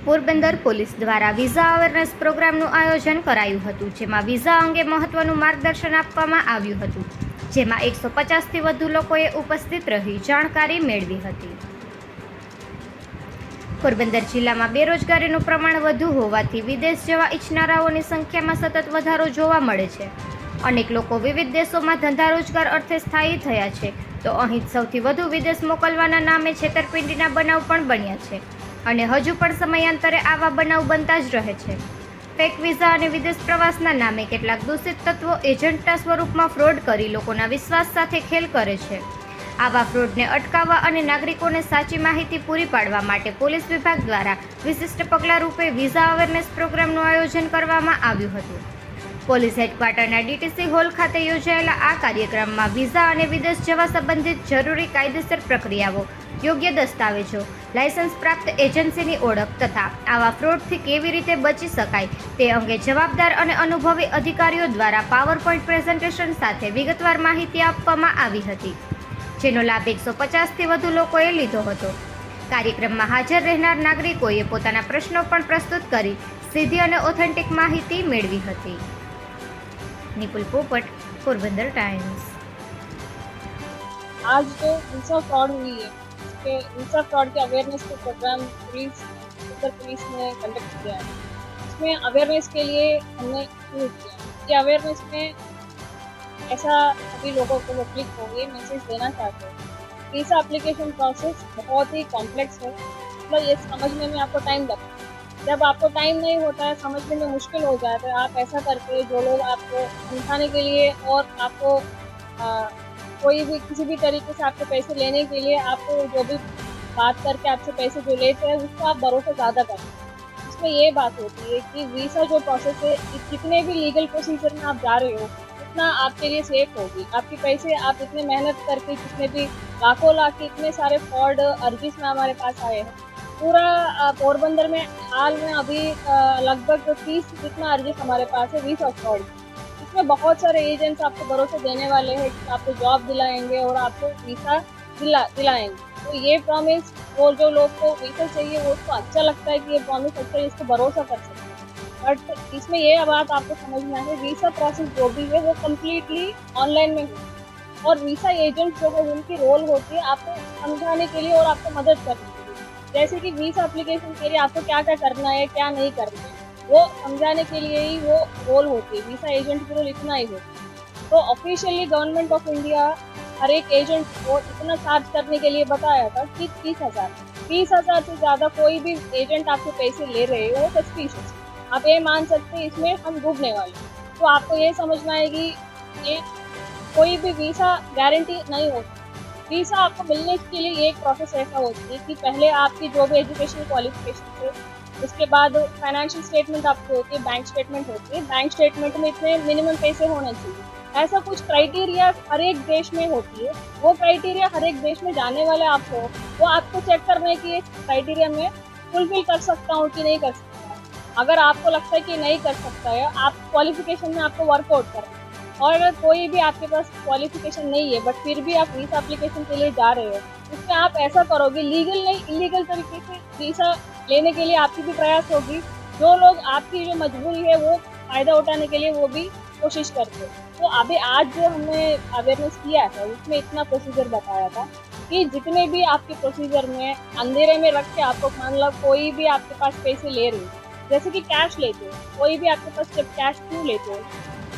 Porbandar police દ્વારા visa awareness પ્રોગ્રામનું આયોજન કરાયું હતું, જેમાં વિઝા અંગે મહત્વનું માર્ગદર્શન આપવામાં આવ્યું હતું, જેમાં 150થી વધુ લોકોએ ઉપસ્થિત રહી જાણકારી મેળવી હતી. પોરબંદર જિલ્લામાં બેરોજગારીનું પ્રમાણ વધુ હોવાથી વિદેશ જવા ઈચ્છનારાઓની સંખ્યામાં સતત વધારો જોવા મળે છે. અનેક લોકો વિવિધ દેશોમાં ધંધા રોજગાર અર્થે સ્થાયી થયા છે, તો અહીં સૌથી વધુ વિદેશ મોકલવાના નામે છેતરપિંડીના બનાવ પણ બન્યા છે અને હજુ પણ સમયાંતરે આવા બનાવ બનતા જ રહે છે. ફેક વિઝા અને વિદેશ પ્રવાસના નામે કેટલાક દૂષિત તત્વો એજન્ટના સ્વરૂપમાં ફ્રોડ કરી લોકોના વિશ્વાસ સાથે ખેલ કરે છે. આવા ફ્રોડને અટકાવવા અને નાગરિકોને સાચી માહિતી પૂરી પાડવા માટે પોલીસ વિભાગ દ્વારા વિશિષ્ટ પગલાં રૂપે વિઝા અવેરનેસ પ્રોગ્રામનું આયોજન કરવામાં આવ્યું હતું. પોલીસ હેડક્વાર્ટરના ડીટીસી હોલ ખાતે યોજાયેલા આ કાર્યક્રમમાં વિઝા અને વિદેશ જવા સંબંધિત જરૂરી કાયદેસર પ્રક્રિયાઓ, યોગ્ય દસ્તાવેજો, લાયસન્સ પ્રાપ્ત એજન્સીની ઓળખ તથા આવા ફ્રોડથી કેવી રીતે બચી શકાય તે અંગે જવાબદાર અને અનુભવી અધિકારીઓ દ્વારા પાવરપોઈન્ટ પ્રેઝન્ટેશન સાથે વિગતવાર માહિતી આપવામાં આવી હતી, જેનો લાભ 150થી વધુ લોકોએ લીધો હતો. કાર્યક્રમમાં હાજર રહેનાર નાગરિકોએ પોતાના પ્રશ્નો પણ પ્રસ્તુત કરી સીધી અને ઓથેન્ટિક માહિતી મેળવી હતી. નિપુલ પોપટ, पोरबंदर टाइम्स। आज जो वीसा फ्रॉड हुई है, उसके वीसा फ्रॉड के अवेयरनेस के प्रोग्राम उत्तर पुलिस ने कंडक्ट किया है। उसमें अवेयरनेस के लिए हमने यूज किया। ये अवेयरनेस में ऐसा सभी लोगों को वो क्लिक होंगे मैसेज देना चाहते हैं। वीसा एप्लीकेशन प्रोसेस बहुत ही कॉम्प्लेक्स है, मतलब ये समझने में आपको टाइम लगता है। जब आपको टाइम नहीं होता है, समझने में मुश्किल हो जाता है, आप ऐसा करके जो लोग आपको समझाने के लिए और आपको कोई भी किसी भी तरीके से आपके पैसे लेने के लिए आपको जो भी बात करके आपसे पैसे जो लेते हैं उसको आप भरोसा ज़्यादा करते हैं। इसमें ये बात होती है कि वीसा जो प्रोसेस है, जितने भी लीगल प्रोसीजर में आप जा रहे हो उतना आपके लिए सेफ होगी। आपके पैसे आप इतने मेहनत करके, जितने भी लाखों लाख इतने सारे फ्रॉड अर्जीज में हमारे पास आए हैं, पूरा पोरबंदर में हाल में अभी लगभग 30 जितना अर्जीज हमारे पास है वीसा फ्रॉड। इसमें बहुत सारे एजेंट्स आपको भरोसा देने वाले हैं कि आपको जॉब दिलाएंगे और आपको वीसा दिलाएंगे। तो ये प्रॉमिस, और जो लोग को वीसा चाहिए वो उसको अच्छा लगता है कि ये प्रॉमिस अच्छा है, इसको भरोसा कर सकते हैं। बट इसमें ये बात आपको समझना है, वीसा प्रोसेस जो भी है वो कम्प्लीटली ऑनलाइन में है और वीसा एजेंट जो है उनकी रोल होती है आपको समझाने के लिए और आपको मदद करने के लिए। जैसे कि वीसा एप्लीकेशन के लिए आपको क्या क्या करना है, क्या नहीं करना है, वो समझाने के लिए ही वो रोल होती है। वीसा एजेंट की रोल इतना ही होती है। तो ऑफिशियली गवर्नमेंट ऑफ इंडिया हर एक एजेंट को इतना चार्ज करने के लिए बताया था कि 30,000 से ज़्यादा कोई भी एजेंट आपसे पैसे ले रहे हो सस्पिशियस, आप ये मान सकते हैं इसमें हम डूबने वाले। तो आपको ये समझना है कि ये कोई भी वीसा गारंटी नहीं होती। वीसा आपको मिलने के लिए एक प्रोसेस ऐसा होती है कि पहले आपकी जो भी एजुकेशन क्वालिफिकेशन है, उसके बाद फाइनेंशियल स्टेटमेंट आपकी होती है, बैंक स्टेटमेंट होती है। बैंक स्टेटमेंट में इतने मिनिमम पैसे होने चाहिए, ऐसा कुछ क्राइटेरिया हर एक देश में होती है। वो क्राइटेरिया हर एक देश में जाने वाले आपको, वो आपको चेक करना है कि इस क्राइटेरिया में फुलफिल कर सकता हूँ कि नहीं कर सकता। अगर आपको लगता है कि नहीं कर सकता है, आप क्वालिफिकेशन में आपको वर्कआउट करना है। और अगर कोई भी आपके पास क्वालिफिकेशन नहीं है बट फिर भी आप वीसा एप्लीकेशन के लिए जा रहे हो, उसमें आप ऐसा करोगे, लीगल नहीं इलीगल तरीके से वीसा लेने के लिए आपकी भी प्रयास होगी। जो लोग आपकी जो मजबूरी है वो फ़ायदा उठाने के लिए वो भी कोशिश करते हैं। तो अभी आज जो हमने अवेयरनेस किया है उसमें इतना प्रोसीजर बताया था कि जितने भी आपके प्रोसीजर में अंधेरे में रख के आपको, मान लो कोई भी आपके पास पैसे ले रहे हो, जैसे कि कैश लेते हो, कोई भी आपके पास जब कैश क्यों लेते हो,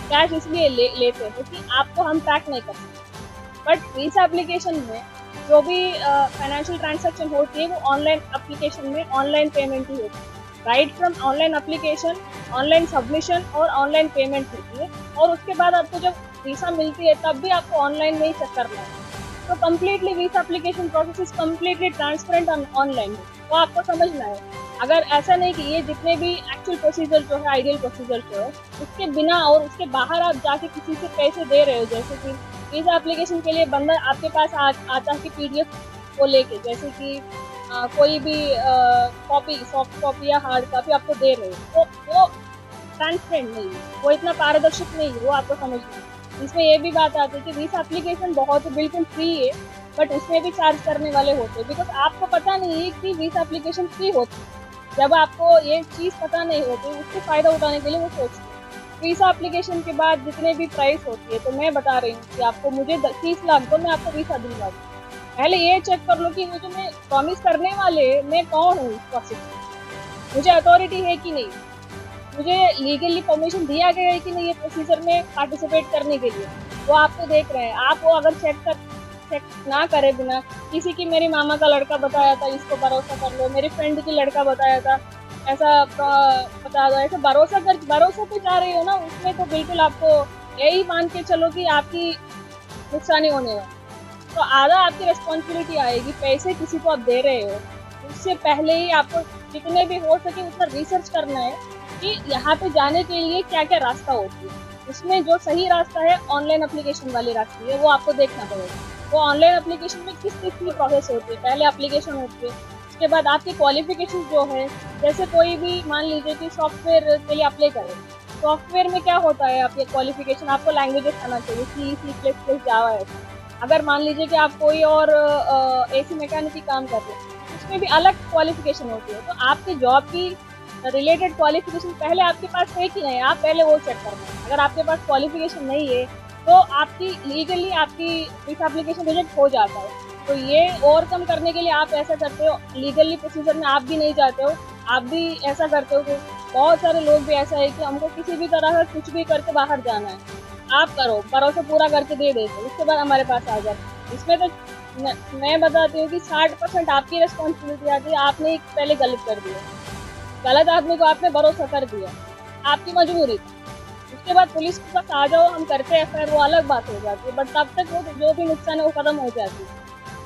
कैश इसलिए लेते हैं क्योंकि आपको हम ट्रैक नहीं कर सकते। बट वीसा एप्लीकेशन में जो भी फाइनेंशियल ट्रांजैक्शन होती है वो ऑनलाइन एप्लीकेशन में ऑनलाइन पेमेंट ही होती है। Right from online application, online submission और ऑनलाइन पेमेंट होती है। और उसके बाद आपको जब वीसा मिलती है तब भी आपको ऑनलाइन में ही चेक करना है। तो completely visa application process is completely transparent online है, वो आपको समझना है। अगर ऐसा नहीं कि ये जितने भी एक्चुअल प्रोसीजर जो है, आइडियल प्रोसीजर जो है, उसके बिना और उसके बाहर आप जाके किसी से पैसे दे रहे हो, जैसे कि वीजा एप्लीकेशन के लिए बंदा आपके पास आता है कि PDF को लेके, जैसे कि कोई भी कॉपी, सॉफ्ट कॉपी या हार्ड कॉपी आपको दे रहे हो, तो वो ट्रांसपेरेंट नहीं है, वो इतना पारदर्शक नहीं है, वो आपको समझना है। इसमें ये भी बात आती है कि वीसा एप्लीकेशन बहुत बिल्कुल फ्री है, बट उसमें भी चार्ज करने वाले होते हैं, बिकॉज आपको पता नहीं है कि वीसा एप्लीकेशन फ्री होती है। जब आपको ये चीज़ पता नहीं होती, उससे फ़ायदा उठाने के लिए वो सोचते हैं। वीज़ा एप्लीकेशन के बाद जितने भी प्राइस होती है, तो मैं बता रही हूँ कि आपको मुझे 30 लाख दो, मैं आपको वीज़ा दिलवा दूँ। पहले ये चेक कर लो कि वो जो मैं प्रॉमिस करने वाले, मैं कौन हूँ इस प्रोसेस में? मुझे अथॉरिटी है कि नहीं? मुझे लीगली परमिशन दिया गया है कि नहीं ये प्रोसीजर में पार्टिसिपेट करने के लिए? वो आपको देख रहे हैं। आप वो अगर चेक ना करे बिना, किसी की मेरी मामा का लड़का बताया था, इसको भरोसा कर लो, मेरी फ्रेंड की लड़का बताया था, ऐसा बता दो, ऐसे भरोसा पे जा रही हो ना, उसमें तो बिल्कुल आपको यही मान के चलो कि आपकी नुकसानी होने वाली। तो आधा आपकी रिस्पॉन्सिबिलिटी आएगी। पैसे किसी को आप दे रहे हो, उससे पहले ही आपको जितने भी हो सके उतना रिसर्च करना है कि यहाँ पे जाने के लिए क्या क्या रास्ता होती है। उसमें जो सही रास्ता है, ऑनलाइन एप्लीकेशन वाली रास्ते है, वो आपको देखना पड़ेगा। वो ऑनलाइन एप्लीकेशन में किस चीज़ की प्रोसेस होती है? पहले एप्लीकेशन होती है, उसके बाद आपकी क्वालिफिकेशन जो है, जैसे कोई भी मान लीजिए कि सॉफ्टवेयर के लिए अप्लाई करें, सॉफ्टवेयर में क्या होता है, आपकी क्वालिफिकेशन, आपको लैंग्वेजेस आना चाहिए, C++, जावा है। अगर मान लीजिए कि आप कोई और AC मैकेनिक की काम कर रहे हैं, उसमें भी अलग क्वालिफिकेशन होती है। तो आपकी जॉब की रिलेटेड क्वालिफिकेशन पहले आपके पास है कि नहीं, आप पहले वो चेक करना है। अगर आपके पास क्वालिफिकेशन नहीं है, तो आपकी लीगली आपकी वीज़ा एप्लीकेशन रिजेक्ट हो जाता है। तो ये ओवरकम करने के लिए आप ऐसा करते हो, लीगली प्रोसीजर में आप भी नहीं जाते हो, आप भी ऐसा करते हो कि बहुत सारे लोग भी ऐसा है कि हमको किसी भी तरह का कुछ भी करके बाहर जाना है, आप करो, भरोसा पूरा करके दे देते हो, उसके बाद हमारे पास आ जाते। इसमें तो मैं बताती हूँ कि 60% आपकी रिस्पॉन्सिबिलिटी आती है। आपने पहले गलत कर दिया, गलत आदमी को आपने भरोसा कर दिया, आपकी मजबूरी थी। उसके बाद पुलिस के पास आ जाओ, हम करते हैं FIR, वो अलग बात हो जाती है, बट तब तक वो जो भी नुकसान है वो खत्म हो जाती है।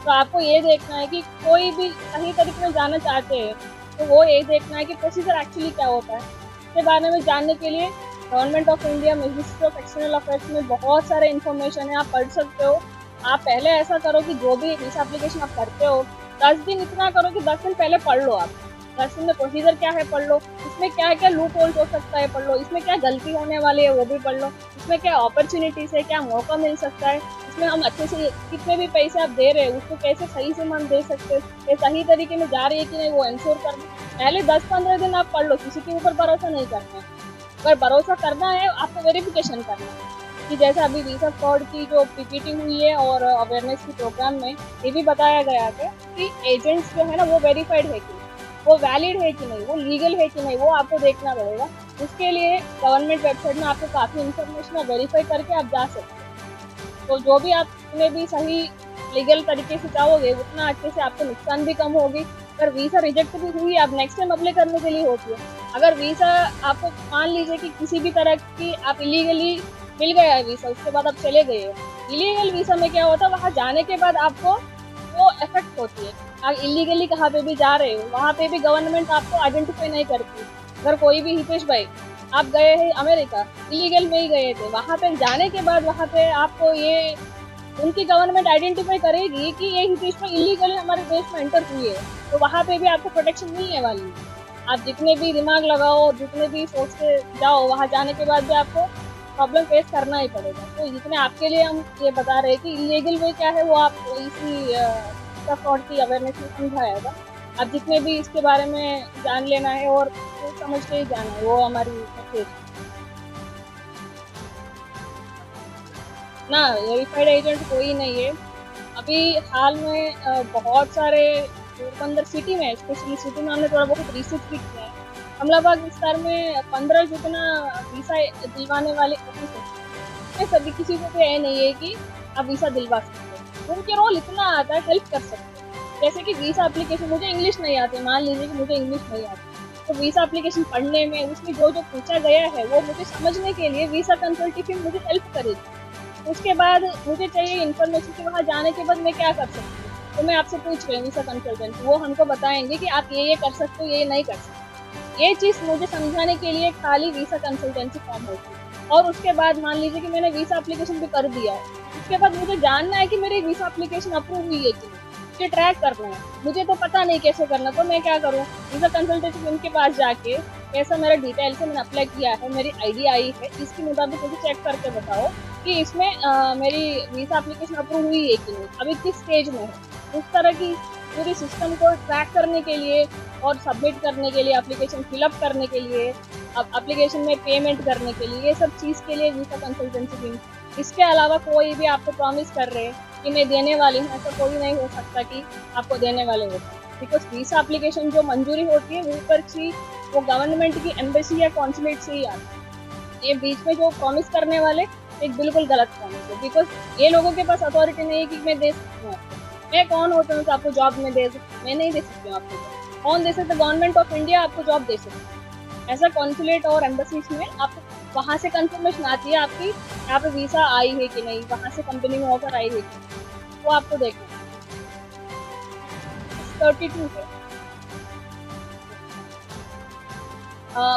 तो आपको ये देखना है कि कोई भी सही तरीके में जाना चाहते हैं, तो वो ये देखना है कि प्रोसीजर एक्चुअली क्या होता है। इसके बारे में जानने के लिए government of India ministry of external affairs में बहुत सारे इन्फॉर्मेशन है, आप पढ़ सकते हो। आप पहले ऐसा करो कि जो भी वीज़ा एप्लीकेशन आप करते हो, 10 दिन इतना करो कि 10 दिन पहले पढ़ लो आप। 10 दिन में प्रोसीजर क्या है पढ़ लो, इसमें क्या-क्या लूप होल्स हो सकता है पढ़ लो, इसमें क्या गलती होने वाली है वो भी पढ़ लो, इसमें क्या अपॉर्च्युनिटीज़ है, क्या मौका मिल सकता है, इसमें हम अच्छे से कितने भी पैसे आप दे रहे हो उसको कैसे सही से हम दे सकते हैं, ये सही तरीके में जा रही है कि नहीं वो इंश्योर कर लो। पहले 10-15 दिन आप पढ़ लो, किसी के ऊपर भरोसा नहीं करना है। अगर भरोसा करना है, आपको वेरिफिकेशन करना है कि जैसे अभी वीज़ा फ्रॉड की जो PPT हुई है और अवेयरनेस के प्रोग्राम में ये भी बताया गया है कि एजेंट्स जो है ना वो वेरीफाइड है कि वो वैलिड है कि नहीं, वो लीगल है कि नहीं, वो आपको देखना पड़ेगा। उसके लिए गवर्नमेंट वेबसाइट में आपको काफ़ी इन्फॉर्मेशन वेरीफाई करके आप जा सकते हैं। तो जो भी आप में भी सही लीगल तरीके से चाहोगे, उतना अच्छे से आपको नुकसान भी कम होगी। अगर वीज़ा रिजेक्ट भी हुई, आप नेक्स्ट टाइम अप्लाई करने के लिए होती है। अगर वीज़ा आपको मान लीजिए कि किसी भी तरह की आप इलीगली मिल गया है वीज़ा, उसके बाद आप चले गए हो। इलीगल वीज़ा में क्या होता है, वहाँ जाने के बाद आपको वो इफेक्ट होती है। आप इलीगली कहाँ पे भी जा रहे हो, वहाँ पे भी गवर्नमेंट आपको आइडेंटिफाई नहीं करती। अगर कोई भी हितेश भाई आप गए हैं अमेरिका, इलीगल में ही गए थे, वहाँ पे जाने के बाद वहाँ पे आपको ये उनकी गवर्नमेंट आइडेंटिफाई करेगी कि ये हितेश भाई इलीगली हमारे देश में एंटर हुए है, तो वहाँ पे भी आपको प्रोटेक्शन मिलने वाली है। आप जितने भी दिमाग लगाओ, जितने भी सोच के जाओ, वहाँ जाने के बाद भी आपको प्रॉब्लम फेस करना ही पड़ेगा। तो जितने आपके लिए हम ये बता रहे हैं कि इलीगल वे क्या है, वो आप इसी फ्रॉड की अवेयरनेस में समझाया था। आप जितने भी इसके बारे में जान लेना है और सोच समझ के ही जाना है, वो हमारी मैसेज ना। वेरीफाइड एजेंट कोई नहीं है। अभी हाल में बहुत सारे पोरबंदर सिटी में, स्पेशली सिटी में हमने थोड़ा बहुत रिसर्च भी किया है। कमलाबाग विस्तार में 15 जितना वीज़ा दिलवाने वाले ऑफिसर, सभी किसी को तो ये नहीं है कि आप वीज़ा दिलवा सकते हो। उनके रोल इतना आता है, हेल्प कर सकते हैं। जैसे कि वीज़ा एप्लीकेशन, मुझे इंग्लिश नहीं आती, मान लीजिए कि मुझे इंग्लिश नहीं आती, तो वीज़ा एप्लीकेशन पढ़ने में उसमें जो जो पूछा गया है वो मुझे समझने के लिए वीज़ा कंसल्टेशन मुझे हेल्प करेगी। उसके बाद मुझे चाहिए इन्फॉर्मेशन कि वहाँ जाने के बाद मैं क्या कर सकती हूँ, तो मैं आपसे पूछ रही हूँ वीज़ा कंसल्टेंट, वो हमको बताएंगे कि आप ये कर सकते हो, ये नहीं कर सकते। ये चीज़ मुझे समझाने के लिए खाली वीज़ा कंसल्टेंसी फॉर्म होती है। और उसके बाद मान लीजिए कि मैंने वीज़ा एप्लीकेशन भी कर दिया है, उसके बाद मुझे जानना है कि मेरी वीज़ा एप्लीकेशन अप्रूव हुई है कि नहीं, मुझे ट्रैक करना है। मुझे तो पता नहीं कैसे करना, तो मैं क्या करूँ, वीज़ा कंसल्टेंट उनके पास जाके कैसा मेरा डिटेल्स है, मैंने अप्लाई किया है, मेरी ID आई है, इसके मुताबिक मुझे चेक करके बताओ कि इसमें मेरी वीज़ा एप्लीकेशन अप्रूव हुई है कि नहीं, अभी किस स्टेज में है। उस तरह की पूरी सिस्टम को ट्रैक करने के लिए और सबमिट करने के लिए, एप्लीकेशन फिलअप करने के लिए, अब एप्लीकेशन में पेमेंट करने के लिए, ये सब चीज़ के लिए वीसा कंसल्टेंसी टीम। इसके अलावा कोई भी आपको प्रॉमिस कर रहे हैं कि मैं देने वाली हूँ, ऐसा कोई नहीं हो सकता कि आपको देने वाले होते हैं। बिकॉज वीसा एप्लीकेशन जो मंजूरी होती है ऊपर की वो गवर्नमेंट की एम्बेसी या कॉन्सुलेट से ही आती है। ये बीच में जो प्रॉमिस करने वाले एक बिल्कुल गलत प्रॉमिस है, बिकॉज ये लोगों के पास अथॉरिटी नहीं है कि मैं दे सकती हूँ आपको। मैं कौन होता हूँ तो आपको जॉब में दे सकती, मैं नहीं दे सकती हूँ आपको। कौन दे सकता? गवर्नमेंट ऑफ इंडिया आपको जॉब दे सकती है। ऐसा कॉन्सुलेट और एम्बेसीज में आपको वहाँ से कंफर्मेशन आती है आपकी यहाँ पे वीसा आई है कि नहीं, वहाँ से कंपनी में ऑफर आई है कि नहीं, वो आपको देखना है। 32 है।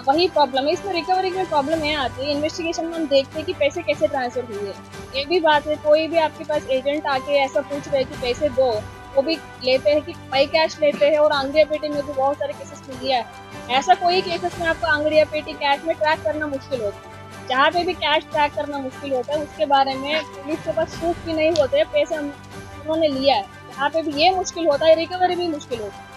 वही प्रॉब्लम है इसमें। रिकवरी में प्रॉब्लम ये आती है, इन्वेस्टिगेशन में हम देखते हैं कि पैसे कैसे ट्रांसफर हुए। ये भी बात है, कोई भी आपके पास एजेंट आके ऐसा पूछ रहे कि पैसे दो, वो भी लेते हैं कि पाई कैश लेते हैं। और आंगड़िया पेटी में भी बहुत सारे केसेस में लिया है। ऐसा कोई केसेस में आपको आंगड़िया पेटी कैश में ट्रैक करना मुश्किल होता है। जहाँ पे भी कैश ट्रैक करना मुश्किल होता है उसके बारे में पुलिस के पास प्रूफ भी नहीं होते, पैसे उन्होंने लिया है। जहाँ पे भी ये मुश्किल होता है, रिकवरी भी मुश्किल होता है।